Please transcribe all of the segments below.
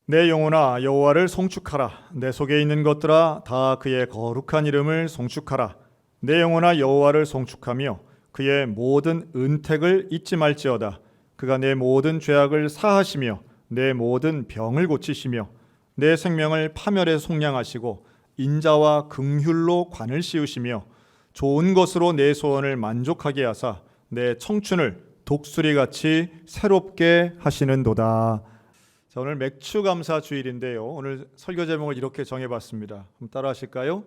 내 영혼아 여호와를 송축하라. 내 속에 있는 것들아 다 그의 거룩한 이름을 송축하라. 내 영혼아 여호와를 송축하며 그의 모든 은택을 잊지 말지어다. 그가 내 모든 죄악을 사하시며 내 모든 병을 고치시며 내 생명을 파멸에 속량하시고 인자와 긍휼로 관을 씌우시며 좋은 것으로 내 소원을 만족하게 하사 내 청춘을 독수리같이 새롭게 하시는도다. 자, 오늘 맥주 감사 주일인데요. 오늘 설교 제목을 이렇게 정해봤습니다. 한번 따라하실까요?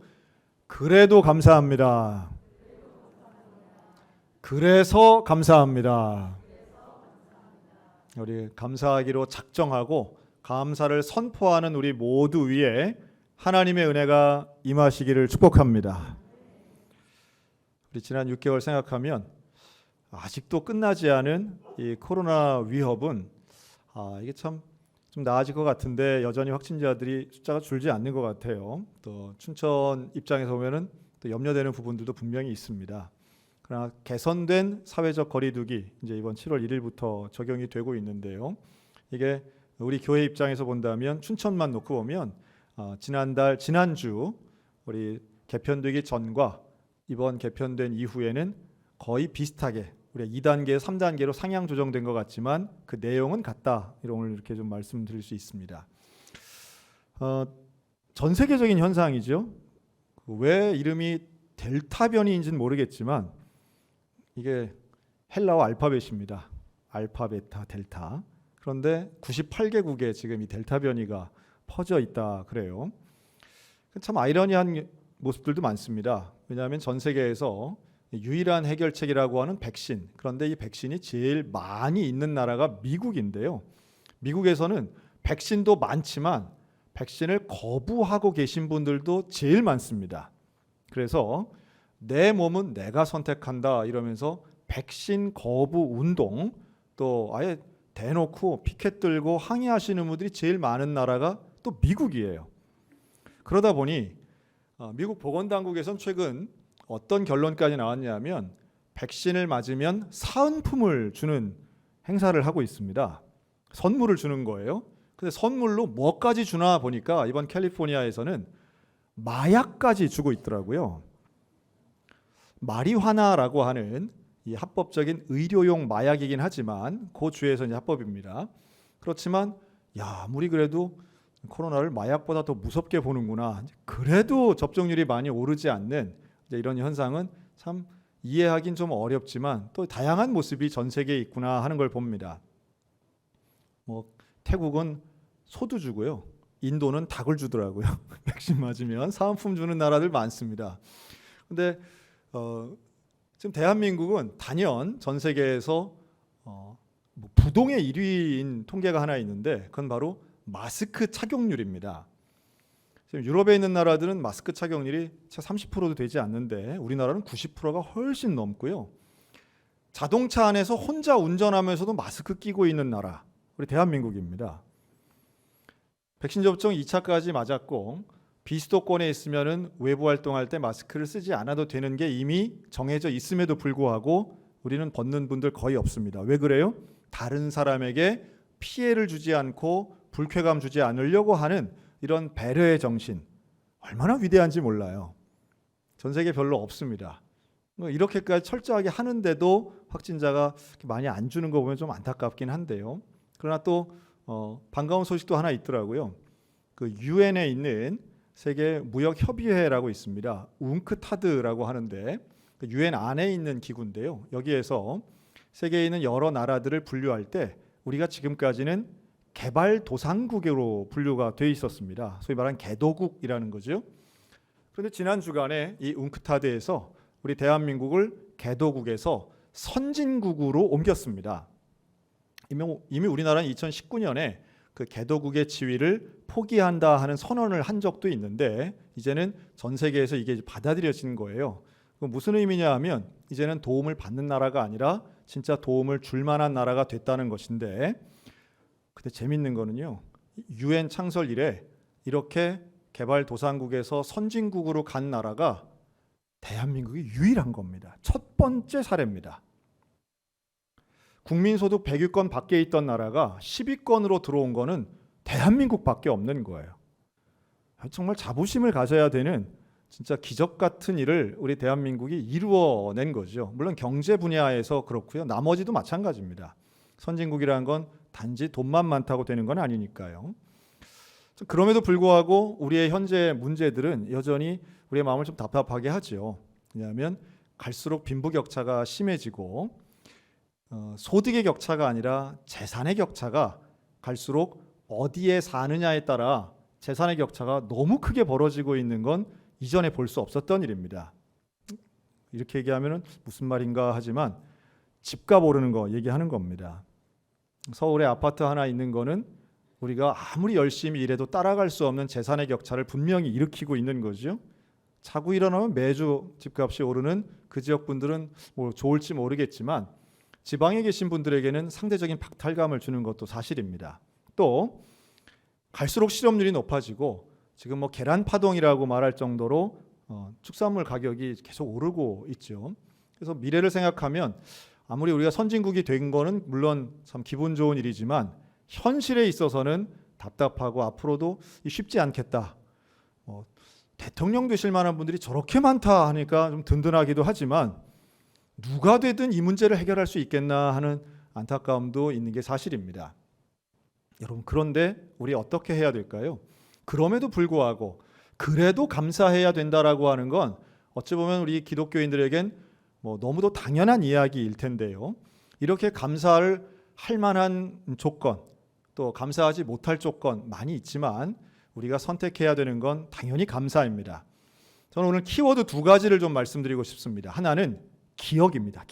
그래도 감사합니다. 그래서 감사합니다. 우리 감사하기로 작정하고 감사를 선포하는 우리 모두 위에 하나님의 은혜가 임하시기를 축복합니다. 우리 지난 6개월 생각하면 아직도 끝나지 않은 이 코로나 위협은 이게 참 좀 나아질 것 같은데 여전히 확진자들이 숫자가 줄지 않는 것 같아요. 또 춘천 입장에서 보면은 또 염려되는 부분들도 분명히 있습니다. 그러나 개선된 사회적 거리두기 이제 이번 7월 1일부터 적용이 되고 있는데요. 이게 우리 교회 입장에서 본다면 춘천만 놓고 보면 지난주 우리 개편되기 전과 이번 개편된 이후에는 거의 비슷하게 우리가 2단계, 3단계로 상향 조정된 것 같지만 그 내용은 같다. 이렇게 좀 말씀드릴 수 있습니다. 전 세계적인 현상이죠. 왜 이름이 델타 변이인지는 모르겠지만 이게 헬라어 알파벳입니다. 알파, 베타, 델타. 그런데 98개국에 지금 이 델타 변이가 퍼져 있다 그래요. 참 아이러니한 모습들도 많습니다. 왜냐하면 전 세계에서 유일한 해결책이라고 하는 백신. 그런데 이 백신이 제일 많이 있는 나라가 미국인데요. 미국에서는 백신도 많지만 백신을 거부하고 계신 분들도 제일 많습니다. 그래서 내 몸은 내가 선택한다 이러면서 백신 거부 운동 또 아예 대놓고 피켓 들고 항의하시는 분들이 제일 많은 나라가 또 미국이에요. 그러다 보니 미국 보건당국에서는 최근 어떤 결론까지 나왔냐면 백신을 맞으면 사은품을 주는 행사를 하고 있습니다. 선물을 주는 거예요. 근데 선물로 뭐까지 주나 보니까 이번 캘리포니아에서는 마약까지 주고 있더라고요. 마리화나라고 하는 이 합법적인 의료용 마약이긴 하지만 그 주에서 이제 합법입니다. 그렇지만 아무리 그래도 코로나를 마약보다 더 무섭게 보는구나. 그래도 접종률이 많이 오르지 않는 이런 현상은 참 이해하긴 좀 어렵지만 또 다양한 모습이 전 세계에 있구나 하는 걸 봅니다. 태국은 소도 주고요. 인도는 닭을 주더라고요. 백신 맞으면 사은품 주는 나라들 많습니다. 근데 지금 대한민국은 단연 전 세계에서 부동의 1위인 통계가 하나 있는데 그건 바로 마스크 착용률입니다. 지금 유럽에 있는 나라들은 마스크 착용률이 채 30%도 되지 않는데 우리나라는 90%가 훨씬 넘고요. 자동차 안에서 혼자 운전하면서도 마스크 끼고 있는 나라, 우리 대한민국입니다. 백신 접종 2차까지 맞았고 비수도권에 있으면은 외부 활동할 때 마스크를 쓰지 않아도 되는 게 이미 정해져 있음에도 불구하고 우리는 벗는 분들 거의 없습니다. 왜 그래요? 다른 사람에게 피해를 주지 않고 불쾌감 주지 않으려고 하는 이런 배려의 정신 얼마나 위대한지 몰라요. 전 세계 별로 없습니다. 이렇게까지 철저하게 하는데도 확진자가 많이 안 주는 거 보면 좀 안타깝긴 한데요. 그러나 또 반가운 소식도 하나 있더라고요. 그 유엔에 있는 세계 무역 협의회라고 있습니다. 웅크타드라고 하는데 유엔 안에 있는 기구인데요. 여기에서 세계에 있는 여러 나라들을 분류할 때 우리가 지금까지는 개발도상국으로 분류가 돼 있었습니다. 소위 말하는 개도국이라는 거죠. 그런데 지난 주간에 이 웅크타드에서 우리 대한민국을 개도국에서 선진국으로 옮겼습니다. 이미 우리나라는 2019년에 그 개도국의 지위를 포기한다 하는 선언을 한 적도 있는데 이제는 전 세계에서 이게 받아들여진 거예요. 무슨 의미냐 하면 이제는 도움을 받는 나라가 아니라 진짜 도움을 줄 만한 나라가 됐다는 것인데 근데 재밌는 거는요. 유엔 창설 이래 이렇게 개발도상국에서 선진국으로 간 나라가 대한민국이 유일한 겁니다. 첫 번째 사례입니다. 국민소득 100위권 밖에 있던 나라가 10위권으로 들어온 거는 대한민국밖에 없는 거예요. 정말 자부심을 가져야 되는 진짜 기적 같은 일을 우리 대한민국이 이루어낸 거죠. 물론 경제 분야에서 그렇고요. 나머지도 마찬가지입니다. 선진국이라는 건 단지 돈만 많다고 되는 건 아니니까요. 그럼에도 불구하고 우리의 현재 문제들은 여전히 우리의 마음을 좀 답답하게 하죠. 왜냐하면 갈수록 빈부격차가 심해지고 소득의 격차가 아니라 재산의 격차가 갈수록 어디에 사느냐에 따라 재산의 격차가 너무 크게 벌어지고 있는 건 이전에 볼 수 없었던 일입니다. 이렇게 얘기하면 무슨 말인가 하지만 집값 오르는 거 얘기하는 겁니다. 서울에 아파트 하나 있는 거는 우리가 아무리 열심히 일해도 따라갈 수 없는 재산의 격차를 분명히 일으키고 있는 거죠. 자고 일어나면 매주 집값이 오르는 그 지역 분들은 뭐 좋을지 모르겠지만 지방에 계신 분들에게는 상대적인 박탈감을 주는 것도 사실입니다. 또 갈수록 실업률이 높아지고 지금 뭐 계란 파동이라고 말할 정도로 축산물 가격이 계속 오르고 있죠. 그래서 미래를 생각하면 아무리 우리가 선진국이 된 거는 물론 참 기분 좋은 일이지만 현실에 있어서는 답답하고 앞으로도 쉽지 않겠다. 대통령 되실 만한 분들이 저렇게 많다 하니까 좀 든든하기도 하지만 누가 되든 이 문제를 해결할 수 있겠나 하는 안타까움도 있는 게 사실입니다. 여러분, 그런데 우리 어떻게 해야 될까요? 그럼에도 불구하고 그래도 감사해야 된다라고 하는 건 어찌 보면 우리 기독교인들에겐 너무도 당연한 이야기일 텐데요. 이렇게 감사를 할 만한 조건, 또 감사하지 못할 조건 많이 있지만 우리가 선택해야 되는 건 당연히 감사입니다. 저는 오늘 키워드 두 가지를 좀 말씀드리고 싶습니다. 하나는 기억입니다.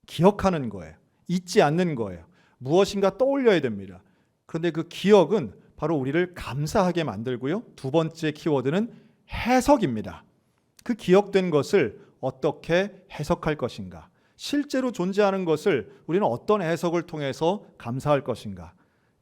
기억하는 거예요. 잊지 않는 거예요. 무엇인가 떠올려야 됩니다. 그런데 그 기억은 바로 우리를 감사하게 만들고요. 두 번째 키워드는 해석입니다. 그 기억된 것을 어떻게 해석할 것인가? 실제로 존재하는 것을 우리는 어떤 해석을 통해서 감사할 것인가?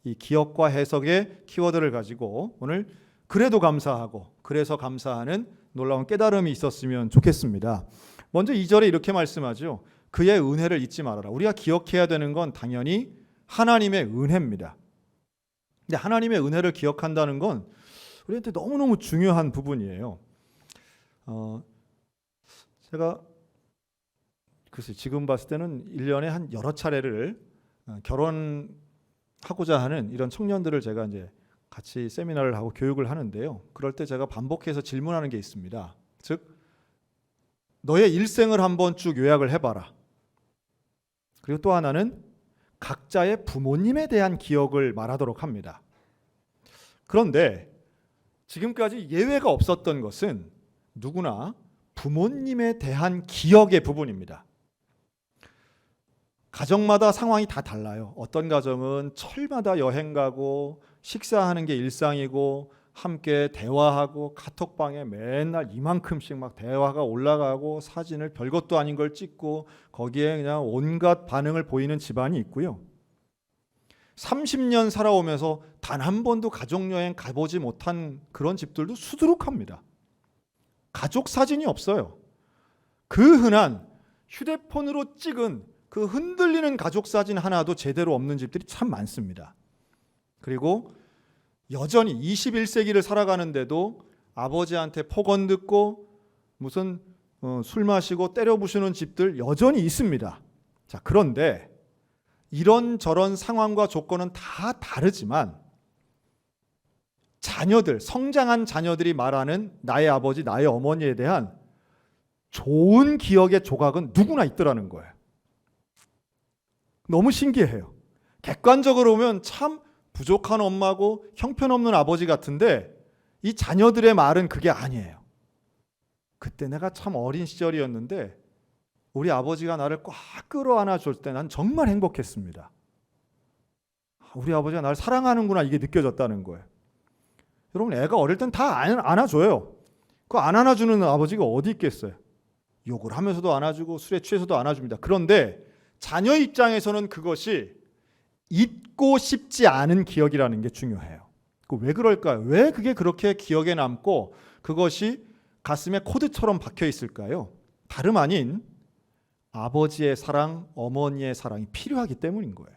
이 기억과 해석의 키워드를 가지고 오늘 그래도 감사하고 그래서 감사하는 놀라운 깨달음이 있었으면 좋겠습니다. 먼저 2절에 이렇게 말씀하죠. 그의 은혜를 잊지 말아라. 우리가 기억해야 되는 건 당연히 하나님의 은혜입니다. 근데 하나님의 은혜를 기억한다는 건 우리한테 너무너무 중요한 부분이에요. 제가 글쎄 지금 봤을 때는 1년에 한 여러 차례를 결혼하고자 하는 이런 청년들을 제가 이제 같이 세미나를 하고 교육을 하는데요. 그럴 때 제가 반복해서 질문하는 게 있습니다. 즉 너의 일생을 한번 쭉 요약을 해봐라. 그리고 또 하나는 각자의 부모님에 대한 기억을 말하도록 합니다. 그런데 지금까지 예외가 없었던 것은 누구나 부모님에 대한 기억의 부분입니다. 가정마다 상황이 다 달라요. 어떤 가정은 철마다 여행 가고 식사하는 게 일상이고 함께 대화하고 카톡방에 맨날 이만큼씩 막 대화가 올라가고 사진을 별것도 아닌 걸 찍고 거기에 그냥 온갖 반응을 보이는 집안이 있고요. 30년 살아오면서 단 한 번도 가족여행 가보지 못한 그런 집들도 수두룩합니다. 가족 사진이 없어요. 그 흔한 휴대폰으로 찍은 그 흔들리는 가족 사진 하나도 제대로 없는 집들이 참 많습니다. 그리고 여전히 21세기를 살아가는데도 아버지한테 폭언 듣고 무슨 술 마시고 때려 부수는 집들 여전히 있습니다. 자, 그런데 이런저런 상황과 조건은 다 다르지만 자녀들, 성장한 자녀들이 말하는 나의 아버지, 나의 어머니에 대한 좋은 기억의 조각은 누구나 있더라는 거예요. 너무 신기해요. 객관적으로 보면 참 부족한 엄마고 형편없는 아버지 같은데 이 자녀들의 말은 그게 아니에요. 그때 내가 참 어린 시절이었는데 우리 아버지가 나를 꽉 끌어안아 줄 때 난 정말 행복했습니다. 우리 아버지가 나를 사랑하는구나 이게 느껴졌다는 거예요. 여러분, 애가 어릴 땐 다 안아줘요. 그거 안 안아주는 아버지가 어디 있겠어요. 욕을 하면서도 안아주고 술에 취해서도 안아줍니다. 그런데 자녀 입장에서는 그것이 잊고 싶지 않은 기억이라는 게 중요해요. 왜 그럴까요? 왜 그게 그렇게 기억에 남고 그것이 가슴에 코드처럼 박혀 있을까요? 다름 아닌 아버지의 사랑, 어머니의 사랑이 필요하기 때문인 거예요.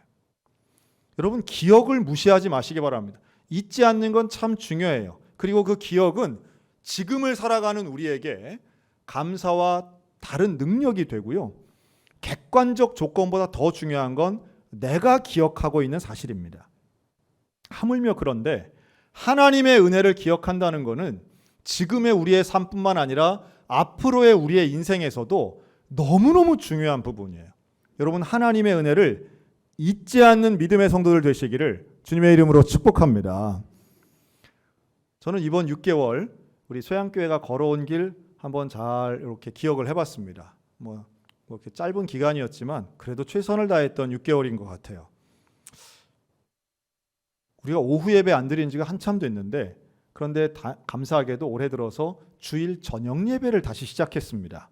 여러분, 기억을 무시하지 마시기 바랍니다. 잊지 않는 건 참 중요해요. 그리고 그 기억은 지금을 살아가는 우리에게 감사와 다른 능력이 되고요. 객관적 조건보다 더 중요한 건 내가 기억하고 있는 사실입니다. 하물며 그런데 하나님의 은혜를 기억한다는 것은 지금의 우리의 삶뿐만 아니라 앞으로의 우리의 인생에서도 너무너무 중요한 부분이에요. 여러분, 하나님의 은혜를 잊지 않는 믿음의 성도들 되시기를 주님의 이름으로 축복합니다. 저는 이번 6개월 우리 소양교회가 걸어온 길 한번 잘 이렇게 기억을 해봤습니다. 뭐 이렇게 짧은 기간이었지만 그래도 최선을 다했던 6개월인 것 같아요. 우리가 오후 예배 안 드린 지가 한참 됐는데, 그런데 감사하게도 올해 들어서 주일 저녁 예배를 다시 시작했습니다.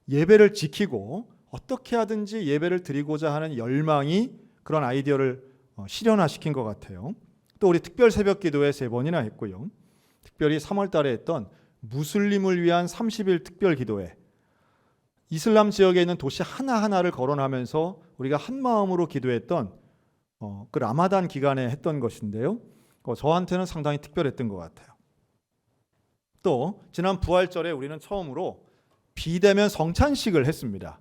예배를 지키고 어떻게 하든지 예배를 드리고자 하는 열망이 그런 아이디어를 실현화시킨 것 같아요. 또 우리 특별 새벽 기도회 3번이나 했고요. 특별히 3월 달에 했던 무슬림을 위한 30일 특별 기도회, 이슬람 지역에 있는 도시 하나하나를 거론하면서 우리가 한 마음으로 기도했던 그 라마단 기간에 했던 것인데요. 저한테는 상당히 특별했던 것 같아요. 또 지난 부활절에 우리는 처음으로 비대면 성찬식을 했습니다.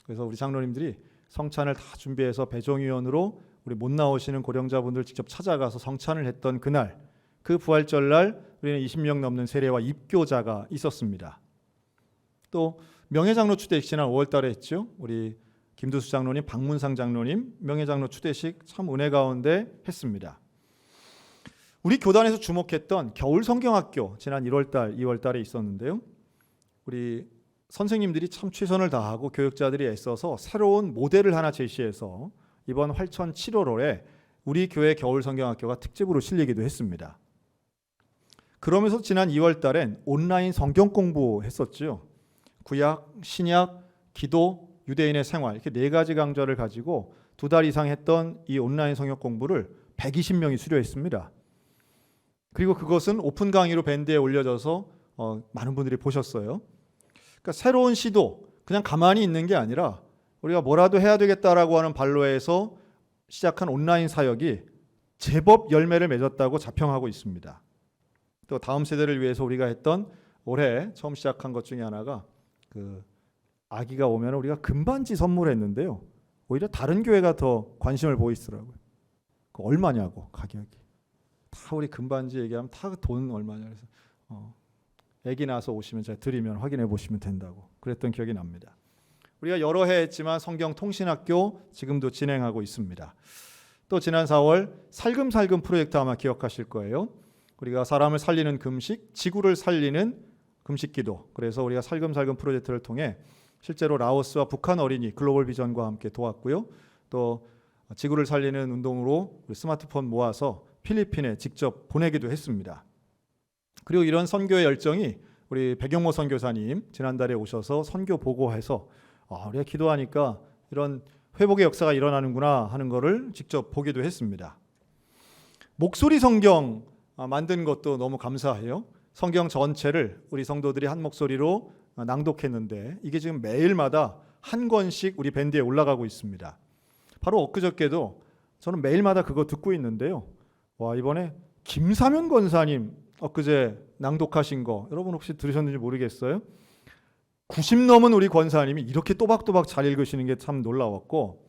그래서 우리 장로님들이 성찬을 다 준비해서 배종위원으로 우리 못 나오시는 고령자분들 직접 찾아가서 성찬을 했던 그날, 그 부활절날 우리는 20명 넘는 세례와 입교자가 있었습니다. 또 명예장로 추대식 지난 5월 달에 했죠. 우리 김두수 장로님, 박문상 장로님 명예장로 추대식 참 은혜 가운데 했습니다. 우리 교단에서 주목했던 겨울 성경학교 지난 1월 달, 2월 달에 있었는데요. 우리 선생님들이 참 최선을 다하고 교육자들이 애써서 새로운 모델을 하나 제시해서 이번 활천 7월호에 우리 교회 겨울 성경학교가 특집으로 실리기도 했습니다. 그러면서 지난 2월 달엔 온라인 성경 공부했었죠. 구약, 신약, 기도, 유대인의 생활, 이렇게 4가지 강좌를 가지고 2달 이상 했던 이 온라인 성경 공부를 120명이 수료했습니다. 그리고 그것은 오픈 강의로 밴드에 올려져서 많은 분들이 보셨어요. 그러니까 새로운 시도, 그냥 가만히 있는 게 아니라 우리가 뭐라도 해야 되겠다라고 하는 발로에서 시작한 온라인 사역이 제법 열매를 맺었다고 자평하고 있습니다. 또 다음 세대를 위해서 우리가 했던 올해 처음 시작한 것 중에 하나가 그 아기가 오면 우리가 금반지 선물했는데요. 오히려 다른 교회가 더 관심을 보이더라고요. 그 얼마냐고, 가격이. 다 우리 금반지 얘기하면 다 돈 얼마냐. 그래서 아기 낳아서 오시면 제가 드리면 확인해 보시면 된다고 그랬던 기억이 납니다. 우리가 여러 해 했지만 성경 통신학교 지금도 진행하고 있습니다. 또 지난 4월 살금살금 프로젝트 아마 기억하실 거예요. 우리가 사람을 살리는 금식, 지구를 살리는 금식기도. 그래서 우리가 살금살금 프로젝트를 통해 실제로 라오스와 북한 어린이 글로벌 비전과 함께 도왔고요. 또 지구를 살리는 운동으로 우리 스마트폰 모아서 필리핀에 직접 보내기도 했습니다. 그리고 이런 선교의 열정이 우리 백영모 선교사님 지난달에 오셔서 선교 보고해서 우리가 기도하니까 이런 회복의 역사가 일어나는구나 하는 것을 직접 보기도 했습니다. 목소리 성경 만든 것도 너무 감사해요. 성경 전체를 우리 성도들이 한 목소리로 낭독했는데 이게 지금 매일마다 한 권씩 우리 밴드에 올라가고 있습니다. 바로 엊그저께도 저는 매일마다 그거 듣고 있는데요. 이번에 김사면 권사님 엊그제 낭독하신 거 여러분 혹시 들으셨는지 모르겠어요. 90 넘은 우리 권사님이 이렇게 또박또박 잘 읽으시는 게 참 놀라웠고,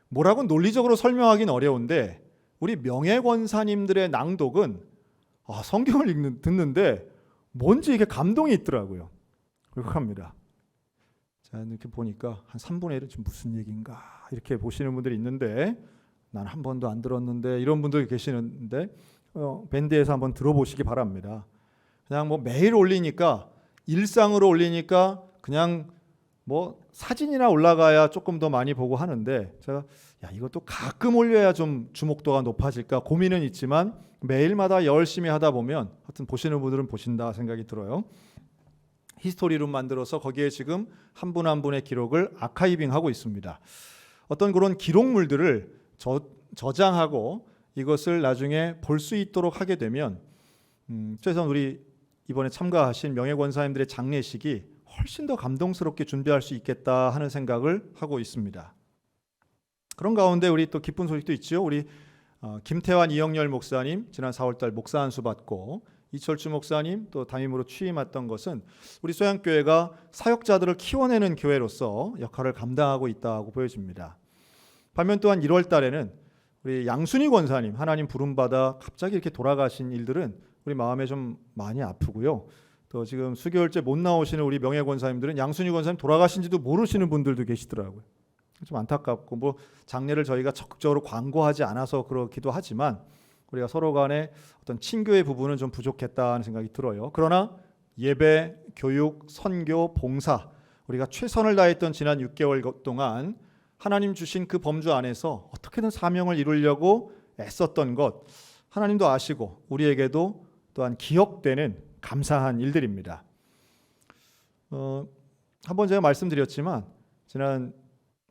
뭐라고 논리적으로 설명하기는 어려운데 우리 명예 권사님들의 낭독은 성경을 듣는데 뭔지 이게 감동이 있더라고요. 그렇게 합니다. 자, 이렇게 보니까 한 3분의 1은 지금 무슨 얘기인가 이렇게 보시는 분들이 있는데 난 한 번도 안 들었는데 이런 분들이 계시는데 밴드에서 한번 들어보시기 바랍니다. 그냥 뭐 매일 올리니까 일상으로 올리니까 그냥 뭐 사진이나 올라가야 조금 더 많이 보고 하는데 제가 이것도 가끔 올려야 좀 주목도가 높아질까 고민은 있지만 매일마다 열심히 하다 보면 하여튼 보시는 분들은 보신다 생각이 들어요. 히스토리룸 만들어서 거기에 지금 한 분 한 분의 기록을 아카이빙하고 있습니다. 어떤 그런 기록물들을 저장하고 이것을 나중에 볼 수 있도록 하게 되면 최소한 우리 이번에 참가하신 명예권사님들의 장례식이 훨씬 더 감동스럽게 준비할 수 있겠다 하는 생각을 하고 있습니다. 그런 가운데 우리 또 기쁜 소식도 있죠. 우리 김태환 이영렬 목사님 지난 4월달 목사 안수 받고 이철주 목사님 또 담임으로 취임했던 것은 우리 소양교회가 사역자들을 키워내는 교회로서 역할을 감당하고 있다고 보여집니다. 반면 또한 1월 달에는 우리 양순희 권사님 하나님 부름받아 갑자기 이렇게 돌아가신 일들은 우리 마음에 좀 많이 아프고요. 또 지금 수개월째 못 나오시는 우리 명예 권사님들은 양순희 권사님 돌아가신지도 모르시는 분들도 계시더라고요. 좀 안타깝고 뭐 장례를 저희가 적극적으로 광고하지 않아서 그렇기도 하지만 우리가 서로 간에 어떤 친교의 부분은 좀 부족했다는 생각이 들어요. 그러나 예배, 교육, 선교, 봉사 우리가 최선을 다했던 지난 6개월 동안 하나님 주신 그 범주 안에서 어떻게든 사명을 이루려고 애썼던 것 하나님도 아시고 우리에게도 또한 기억되는 감사한 일들입니다. 한번 제가 말씀드렸지만 지난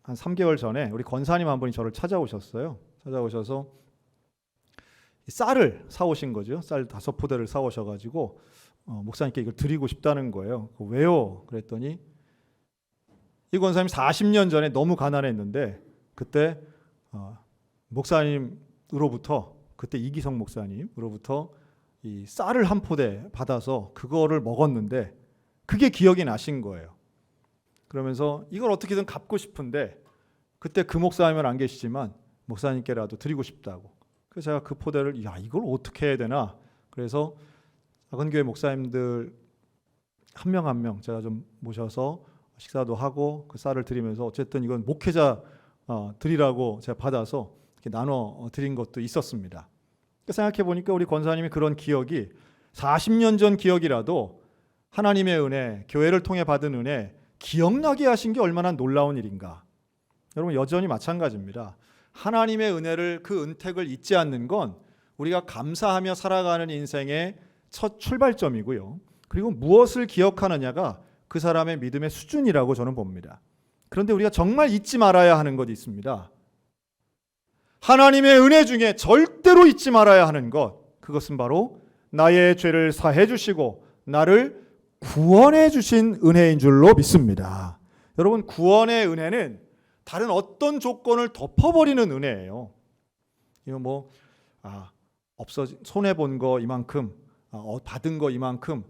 한 3개월 전에 우리 권사님 한 분이 저를 찾아오셨어요. 찾아오셔서 쌀을 사오신 거죠. 쌀 5포대를 사오셔가지고 목사님께 이걸 드리고 싶다는 거예요. 왜요? 그랬더니 이 권사님 40년 전에 너무 가난했는데 그때 목사님으로부터 그때 이기성 목사님으로부터 이 쌀을 한 포대 받아서 그거를 먹었는데 그게 기억이 나신 거예요. 그러면서 이걸 어떻게든 갚고 싶은데 그때 그 목사님은 안 계시지만 목사님께라도 드리고 싶다고. 그래서 제가 그 포대를 이걸 어떻게 해야 되나. 그래서 작은 교회 목사님들 한 명 한 명 제가 좀 모셔서 식사도 하고 그 쌀을 드리면서 어쨌든 이건 목회자 드리라고 제가 받아서 이렇게 나눠 드린 것도 있었습니다. 생각해 보니까 우리 권사님이 그런 기억이 40년 전 기억이라도 하나님의 은혜, 교회를 통해 받은 은혜 기억나게 하신 게 얼마나 놀라운 일인가. 여러분 여전히 마찬가지입니다. 하나님의 은혜를 그 은택을 잊지 않는 건 우리가 감사하며 살아가는 인생의 첫 출발점이고요. 그리고 무엇을 기억하느냐가 그 사람의 믿음의 수준이라고 저는 봅니다. 그런데 우리가 정말 잊지 말아야 하는 것이 있습니다. 하나님의 은혜 중에 절대로 잊지 말아야 하는 것, 그것은 바로 나의 죄를 사해 주시고 나를 구원해 주신 은혜인 줄로 믿습니다. 여러분 구원의 은혜는 다른 어떤 조건을 덮어버리는 은혜예요. 이거 손해 본 거 이만큼, 받은 거 이만큼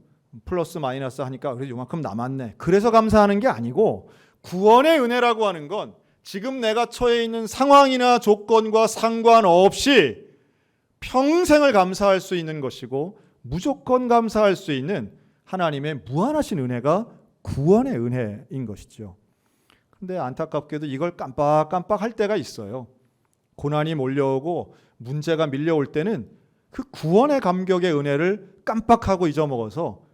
플러스 마이너스 하니까 그래도 이만큼 남았네. 그래서 감사하는 게 아니고 구원의 은혜라고 하는 건 지금 내가 처해 있는 상황이나 조건과 상관없이 평생을 감사할 수 있는 것이고 무조건 감사할 수 있는 하나님의 무한하신 은혜가 구원의 은혜인 것이죠. 근데 안타깝게도 이걸 깜빡깜빡 할 때가 있어요. 고난이 몰려오고 문제가 밀려올 때는 그 구원의 감격의 은혜를 깜빡하고 잊어먹어서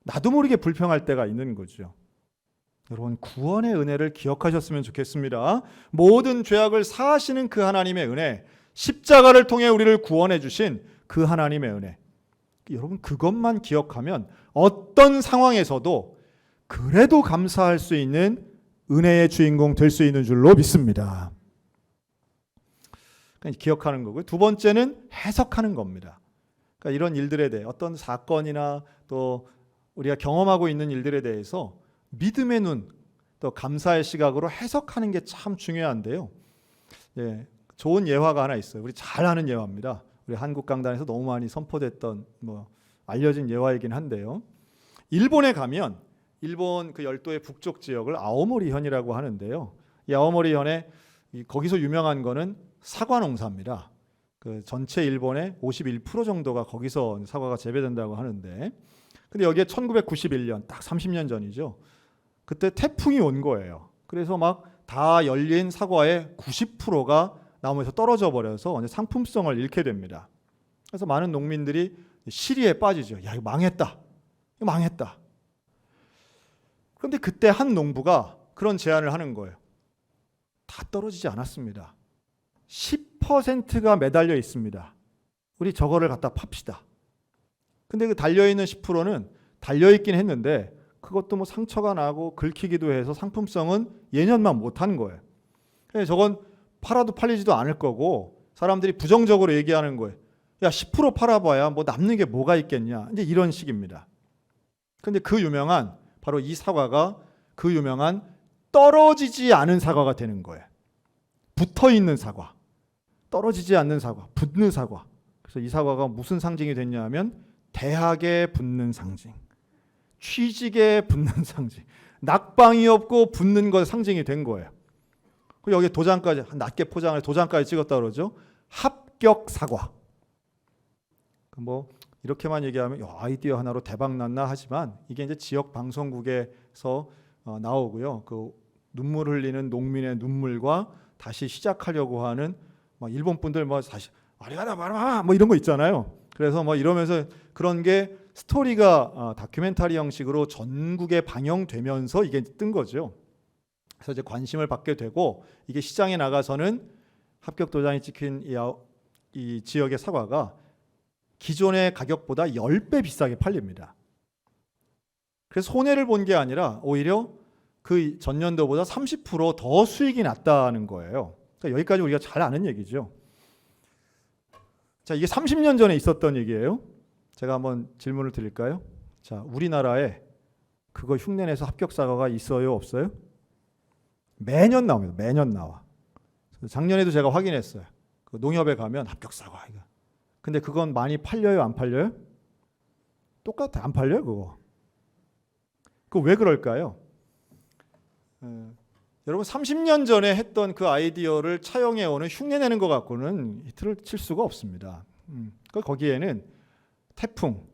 나도 모르게 불평할 때가 있는 거죠. 여러분 구원의 은혜를 기억하셨으면 좋겠습니다. 모든 죄악을 사하시는 그 하나님의 은혜, 십자가를 통해 우리를 구원해 주신 그 하나님의 은혜, 여러분 그것만 기억하면 어떤 상황에서도 그래도 감사할 수 있는 은혜의 주인공 될 수 있는 줄로 믿습니다. 그러니까 기억하는 거고요. 두 번째는 해석하는 겁니다. 그러니까 이런 일들에 대해 어떤 사건이나 또 우리가 경험하고 있는 일들에 대해서 믿음의 눈, 또 감사의 시각으로 해석하는 게 참 중요한데요. 좋은 예화가 하나 있어요. 우리 잘 아는 예화입니다. 우리 한국 강단에서 너무 많이 선포됐던 알려진 예화이긴 한데요. 일본에 가면 일본 그 열도의 북쪽 지역을 아오모리현이라고 하는데요. 이 아오모리현에 거기서 유명한 거는 사과 농사입니다. 그 전체 일본의 51% 정도가 거기서 사과가 재배된다고 하는데, 근데 여기에 1991년 딱 30년 전이죠. 그때 태풍이 온 거예요. 그래서 막 다 열린 사과의 90%가 나무에서 떨어져 버려서 상품성을 잃게 됩니다. 그래서 많은 농민들이 시리에 빠지죠. 이거 망했다. 이거 망했다. 그런데 그때 한 농부가 그런 제안을 하는 거예요. 다 떨어지지 않았습니다. 10%가 매달려 있습니다. 우리 저거를 갖다 팝시다. 근데 그 달려있는 10%는 달려있긴 했는데 그것도 상처가 나고 긁히기도 해서 상품성은 예년만 못한 거예요. 저건 팔아도 팔리지도 않을 거고 사람들이 부정적으로 얘기하는 거예요. 야, 10% 팔아봐야 남는 게 뭐가 있겠냐. 이제 이런 식입니다. 근데 바로 이 사과가 그 유명한 떨어지지 않은 사과가 되는 거예요. 붙어 있는 사과. 떨어지지 않는 사과, 붙는 사과. 그래서 이 사과가 무슨 상징이 됐냐 하면 대학에 붙는 상징, 취직에 붙는 상징, 낙방이 없고 붙는 것 상징이 된 거예요. 그리고 여기 도장까지 낮게 포장을 도장까지 찍었다 그러죠. 합격 사과. 뭐 이렇게만 얘기하면 아이디어 하나로 대박 났나 하지만 이게 이제 지역 방송국에서 나오고요. 그 눈물 흘리는 농민의 눈물과 다시 시작하려고 하는 막 일본 분들 뭐 다시 아리가다 마르마 뭐 이런 거 있잖아요. 그래서 뭐 이러면서 그런 게 스토리가 다큐멘터리 형식으로 전국에 방영되면서 이게 뜬 거죠. 그래서 이제 관심을 받게 되고 이게 시장에 나가서는 합격 도장이 찍힌 이 지역의 사과가 기존의 가격보다 10배 비싸게 팔립니다. 그래서 손해를 본 게 아니라 오히려 그 전년도보다 30% 더 수익이 났다는 거예요. 그러니까 여기까지 우리가 잘 아는 얘기죠. 자, 이게 30년 전에 있었던 얘기예요. 제가 한번 질문을 드릴까요? 자, 우리나라에 그거 흉내내서 합격 사과가 있어요, 없어요? 매년 나옵니다. 매년 나와. 작년에도 제가 확인했어요. 그 농협에 가면 합격 사과 이거. 근데 그건 많이 팔려요, 안 팔려요? 똑같아, 안 팔려요, 그거. 그거 왜 그럴까요? 여러분 30년 전에 했던 그 아이디어를 차용해 오는 흉내내는 것 갖고는 히트를 칠 수가 없습니다. 거기에는 태풍,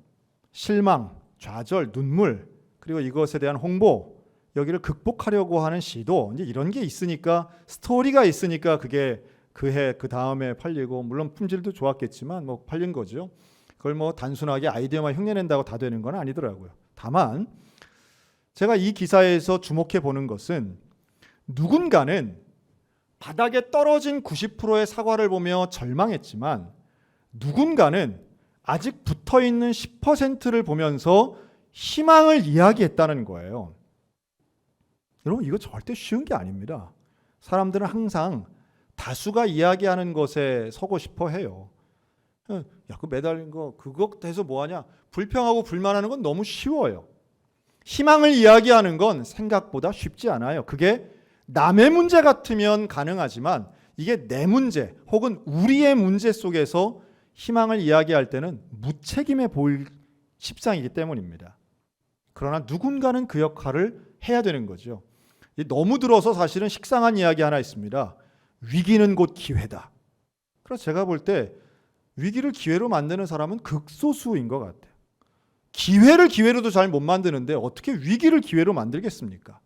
실망, 좌절, 눈물 그리고 이것에 대한 홍보 여기를 극복하려고 하는 시도 이제 이런 게 있으니까 스토리가 있으니까 그게 그 다음에 팔리고 물론 품질도 좋았겠지만 뭐 팔린 거죠. 그걸 뭐 단순하게 아이디어만 흉내낸다고 다 되는 건 아니더라고요. 다만 제가 이 기사에서 주목해 보는 것은 누군가는 바닥에 떨어진 90%의 사과를 보며 절망했지만 누군가는 아직 붙어있는 10%를 보면서 희망을 이야기했다는 거예요. 여러분 이거 절대 쉬운 게 아닙니다. 사람들은 항상 다수가 이야기하는 것에 서고 싶어 해요. 야, 그 매달린 거 그거 해서 뭐하냐? 불평하고 불만하는 건 너무 쉬워요. 희망을 이야기하는 건 생각보다 쉽지 않아요. 그게 남의 문제 같으면 가능하지만 이게 내 문제 혹은 우리의 문제 속에서 희망을 이야기할 때는 무책임해 보일 십상이기 때문입니다. 그러나 누군가는 그 역할을 해야 되는 거죠. 너무 들어서 사실은 식상한 이야기 하나 있습니다. 위기는 곧 기회다. 그래서 제가 볼 때 위기를 기회로 만드는 사람은 극소수인 것 같아요. 기회를 기회로도 잘 못 만드는데 어떻게 위기를 기회로 만들겠습니까?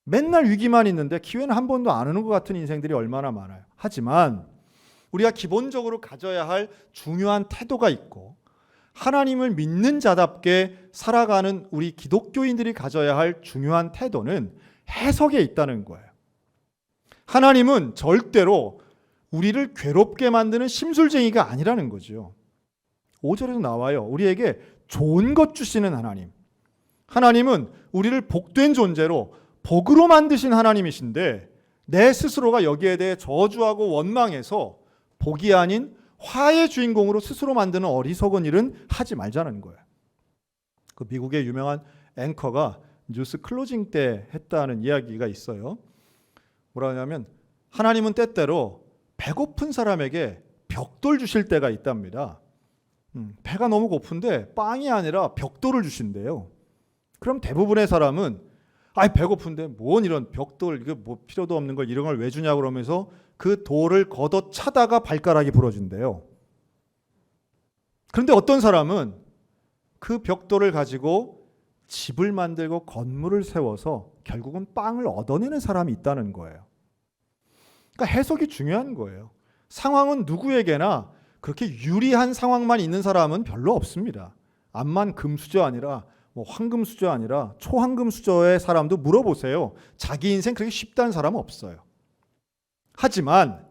맨날 위기만 있는데 기회는 한 번도 안 오는 것 같은 인생들이 얼마나 많아요. 하지만 우리가 기본적으로 가져야 할 중요한 태도가 있고 하나님을 믿는 자답게 살아가는 우리 기독교인들이 가져야 할 중요한 태도는 해석에 있다는 거예요. 하나님은 절대로 우리를 괴롭게 만드는 심술쟁이가 아니라는 거죠. 5절에도 나와요. 우리에게 좋은 것 주시는 하나님. 하나님은 우리를 복된 존재로 복으로 만드신 하나님이신데 내 스스로가 여기에 대해 저주하고 원망해서 복이 아닌 화의 주인공으로 스스로 만드는 어리석은 일은 하지 말자는 거예요. 그 미국의 유명한 앵커가 뉴스 클로징 때 했다는 이야기가 있어요. 뭐라 하냐면 하나님은 때때로 배고픈 사람에게 벽돌 주실 때가 있답니다. 배가 너무 고픈데 빵이 아니라 벽돌을 주신대요. 그럼 대부분의 사람은 배고픈데 뭔 이런 벽돌 이거 뭐 필요도 없는 걸 이런 걸 왜 주냐 그러면서 그 돌을 걷어차다가 발가락이 부러진대요. 그런데 어떤 사람은 그 벽돌을 가지고 집을 만들고 건물을 세워서 결국은 빵을 얻어내는 사람이 있다는 거예요. 그러니까 해석이 중요한 거예요. 상황은 누구에게나 그렇게 유리한 상황만 있는 사람은 별로 없습니다. 암만 금수저 아니라 뭐 황금수저 아니라 초황금수저의 사람도 물어보세요. 자기 인생 그렇게 쉽다는 사람은 없어요. 하지만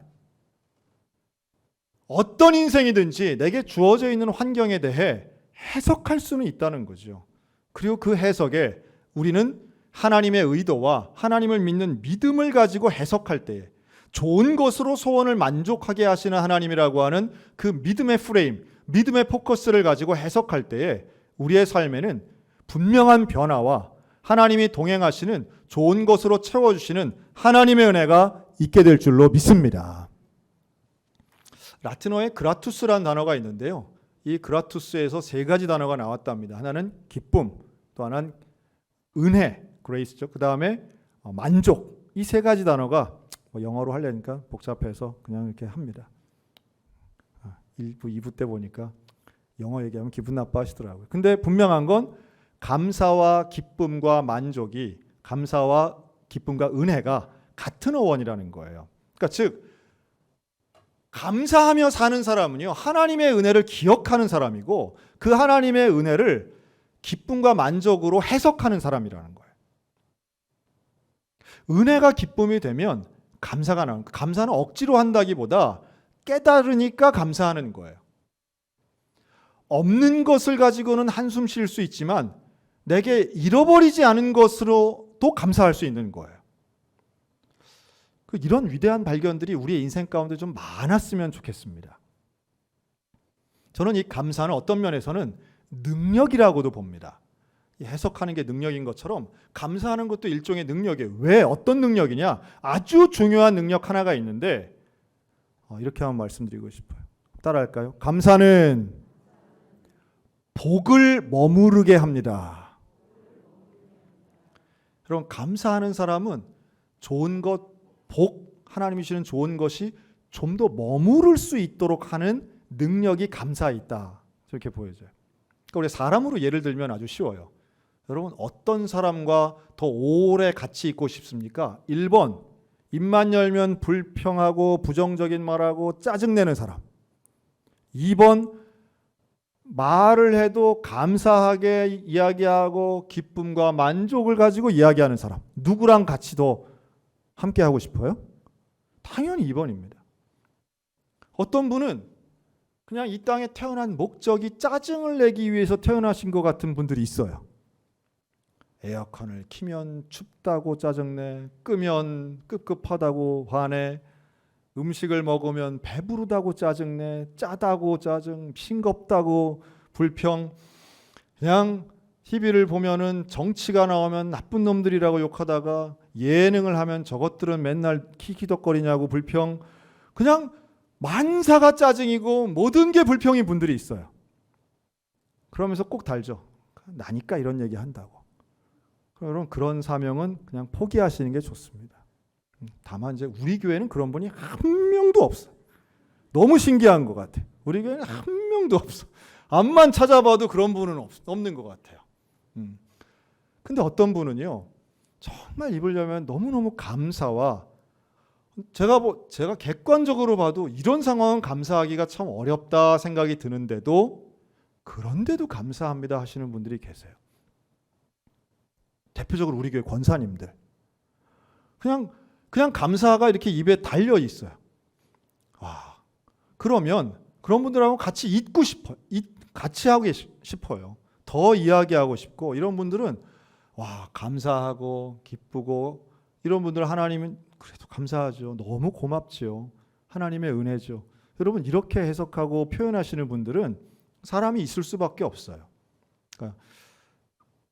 어떤 인생이든지 내게 주어져 있는 환경에 대해 해석할 수는 있다는 거죠. 그리고 그 해석에 우리는 하나님의 의도와 하나님을 믿는 믿음을 가지고 해석할 때에 좋은 것으로 소원을 만족하게 하시는 하나님이라고 하는 그 믿음의 프레임, 믿음의 포커스를 가지고 해석할 때에 우리의 삶에는 분명한 변화와 하나님이 동행하시는 좋은 것으로 채워주시는 하나님의 은혜가 있게 될 줄로 믿습니다. 라틴어에 그라투스라는 단어가 있는데요. 이 그라투스에서 세 가지 단어가 나왔답니다. 하나는 기쁨, 또 하나는 은혜, 그레이스죠. 그 다음에 만족. 이 세 가지 단어가 영어로 하려니까 복잡해서 그냥 이렇게 합니다. 1부, 2부 때 보니까 영어 얘기하면 기분 나빠하시더라고요. 근데 분명한 건 감사와 기쁨과 만족이, 감사와 기쁨과 은혜가 같은 어원이라는 거예요. 그러니까 즉 감사하며 사는 사람은요, 하나님의 은혜를 기억하는 사람이고 그 하나님의 은혜를 기쁨과 만족으로 해석하는 사람이라는 거예요. 은혜가 기쁨이 되면 감사가 나오는 거예요. 감사는 억지로 한다기보다 깨달으니까 감사하는 거예요. 없는 것을 가지고는 한숨 쉴 수 있지만 내게 잃어버리지 않은 것으로도 감사할 수 있는 거예요. 이런 위대한 발견들이 우리의 인생 가운데 좀 많았으면 좋겠습니다. 저는 이 감사는 어떤 면에서는 능력이라고도 봅니다. 해석하는 게 능력인 것처럼 감사하는 것도 일종의 능력이에요. 왜? 어떤 능력이냐? 아주 중요한 능력 하나가 있는데 이렇게 한번 말씀드리고 싶어요. 따라할까요? 감사는 복을 머무르게 합니다. 여러분, 감사하는 사람은 좋은 것, 복, 하나님이 주시는 좋은 것이 좀 더 머무를 수 있도록 하는 능력이 감사에 있다. 저렇게 보여져요. 그러니까 우리 사람으로 예를 들면 아주 쉬워요. 여러분, 어떤 사람과 더 오래 같이 있고 싶습니까? 1번, 입만 열면 불평하고 부정적인 말하고 짜증내는 사람. 2번, 말을 해도 감사하게 이야기하고 기쁨과 만족을 가지고 이야기하는 사람. 누구랑 같이 더 함께 하고 싶어요? 당연히 2번입니다. 어떤 분은 그냥 이 땅에 태어난 목적이 짜증을 내기 위해서 태어나신 것 같은 분들이 있어요. 에어컨을 키면 춥다고 짜증내, 끄면 꿉꿉하다고 화내, 음식을 먹으면 배부르다고 짜증내, 짜다고 짜증, 싱겁다고 불평, 그냥 TV를 보면은 정치가 나오면 나쁜 놈들이라고 욕하다가 예능을 하면 저것들은 맨날 키키덕거리냐고 불평, 그냥 만사가 짜증이고 모든 게 불평인 분들이 있어요. 그러면서 꼭 달죠. 나니까 이런 얘기 한다고. 여러분, 그런 사명은 그냥 포기하시는 게 좋습니다. 다만 이제 우리 교회는 그런 분이 한 명도 없어. 너무 신기한 것 같아. 우리 교회는 한 명도 없어. 암만 찾아봐도 그런 분은 없는 것 같아요. 근데 어떤 분은요, 정말 입으려면 너무너무 감사와 제가 객관적으로 봐도 이런 상황은 감사하기가 참 어렵다 생각이 드는데도 그런데도 감사합니다 하시는 분들이 계세요. 대표적으로 우리 교회 권사님들. 그냥 감사가 이렇게 입에 달려 있어요. 와, 그러면 그런 분들하고 같이 있고 싶어요. 같이 하고 싶어요. 더 이야기하고 싶고, 이런 분들은 와, 감사하고 기쁘고, 이런 분들 하나님은 그래도 감사하죠. 너무 고맙죠. 하나님의 은혜죠. 여러분, 이렇게 해석하고 표현하시는 분들은 사람이 있을 수밖에 없어요. 그러니까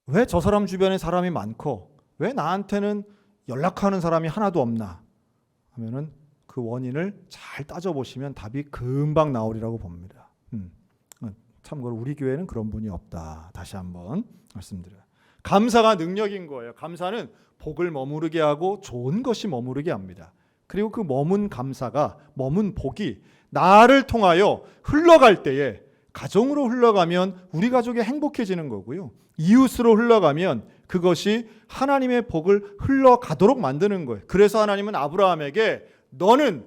왜 저 사람 주변에 사람이 많고 왜 나한테는 연락하는 사람이 하나도 없나 하면은 그 원인을 잘 따져보시면 답이 금방 나오리라고 봅니다. 참고로 우리 교회는 그런 분이 없다. 다시 한번 말씀드려요. 감사가 능력인 거예요. 감사는 복을 머무르게 하고 좋은 것이 머무르게 합니다. 그리고 그 머문 감사가, 머문 복이 나를 통하여 흘러갈 때에, 가정으로 흘러가면 우리 가족이 행복해지는 거고요. 이웃으로 흘러가면 그것이 하나님의 복을 흘러가도록 만드는 거예요. 그래서 하나님은 아브라함에게 너는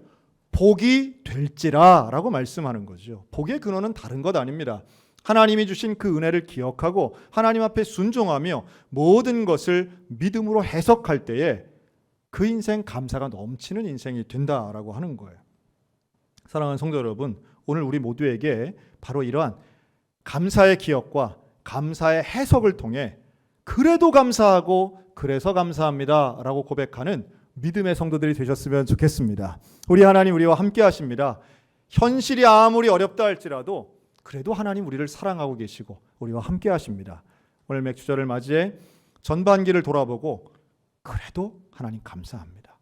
복이 될지라 라고 말씀하는 거죠. 복의 근원은 다른 것 아닙니다. 하나님이 주신 그 은혜를 기억하고 하나님 앞에 순종하며 모든 것을 믿음으로 해석할 때에 그 인생 감사가 넘치는 인생이 된다라고 하는 거예요. 사랑하는 성도 여러분, 오늘 우리 모두에게 바로 이러한 감사의 기억과 감사의 해석을 통해 그래도 감사하고 그래서 감사합니다 라고 고백하는 믿음의 성도들이 되셨으면 좋겠습니다. 우리 하나님 우리와 함께 하십니다. 현실이 아무리 어렵다 할지라도 그래도 하나님 우리를 사랑하고 계시고 우리와 함께 하십니다. 오늘 맥주절을 맞이해 전반기를 돌아보고 그래도 하나님 감사합니다.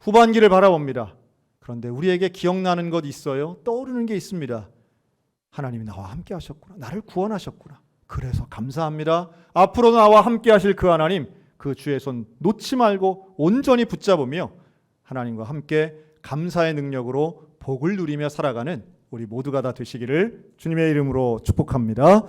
후반기를 바라봅니다. 그런데 우리에게 기억나는 것 있어요? 떠오르는 게 있습니다. 하나님이 나와 함께 하셨구나. 나를 구원하셨구나. 그래서 감사합니다. 앞으로 나와 함께 하실 그 하나님, 그 주의 손 놓지 말고 온전히 붙잡으며 하나님과 함께 감사의 능력으로 복을 누리며 살아가는 우리 모두가 다 되시기를 주님의 이름으로 축복합니다.